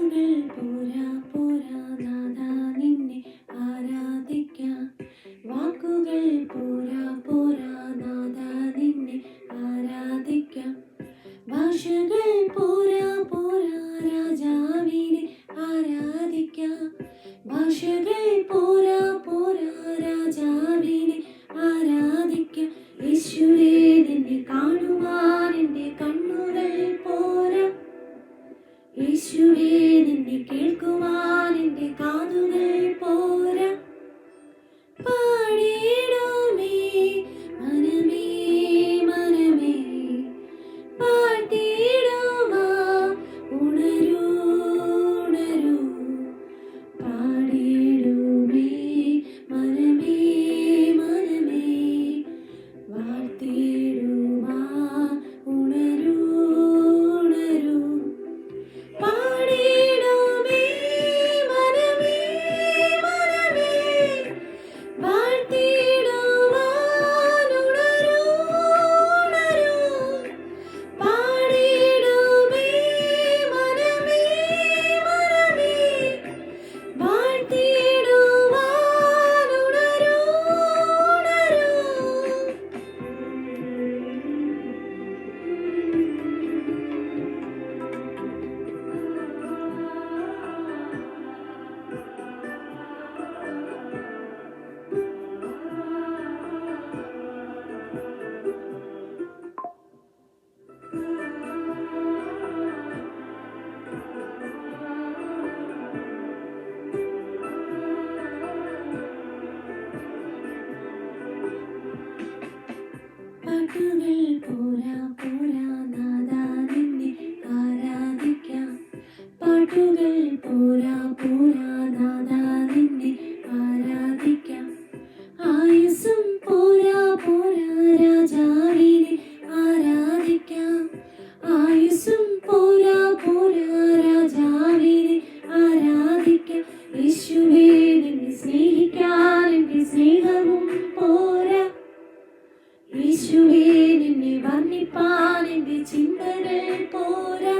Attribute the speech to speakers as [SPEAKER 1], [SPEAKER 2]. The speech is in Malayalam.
[SPEAKER 1] വാക്കുകൾ പോരാ പോരാ നാഥാ നിന്നെ ആരാധിക്കാം. വാക്കുകൾ പോരാ പോരാ നാഥാ നിന്നെ ആരാധിക്കാം. ഭാഷകൾ പോരാ പോരാ രാജാവിനെ ആരാധിക്കാം. ഭാഷകൾ പോരാ പോരാ രാജാവിനെ ആരാധിക്കാം. യേശുവേ നിന്നെ കാണുവാൻ എൻ്റെ കണ്ണുകൾ പോരാ. യേശുവേ നിന്നെ കേൾക്കുവാൻ എൻ്റെ കാതുകൾ പോരാ. പാടിയിടുമേ മനമേ മനമേ, പാടിയിടുവാൻ ഉണരൂ ഉണരൂ. പാടിയിടുമേ മനമേ മനമേ, വാഴ്ത്തിയിടുവാൻ ഉണരൂ ഉണരൂ. പാടിയിടുമേ മനമേ മനമേ, വാഴ്ത്തിയിടുവാൻ ഉണരൂ ഉണരൂ. പാടിയിടുമേ മനമേ മനമേ, വാഴ്ത്തിയിടുവാൻ ഉണരൂ ഉണരൂ. പാട്ടുകൾ പോരാ പോരാ നാഥാ നിന്നെ ആരാധിക്കാം. പാട്ടുകൾ പോരാ പോരാ നാഥാ നിന്നെ ആരാധിക്കാം. ആയുസ്സും പോരാ പോരാ രാജാവിനെ ആരാധിക്കാം. ആയുസ്സും പോരാ പോരാ രാജാവിനെ ആരാധിക്കാം. യേശുവേ നിന്നെ സ്നേഹിക്കാൻ എൻ്റെ സ്നേഹവും പോരാ. യേശുവേ നിന്നെ വർണ്ണിപ്പാൻ എൻ്റെ ചിന്തകൾ പോരാ.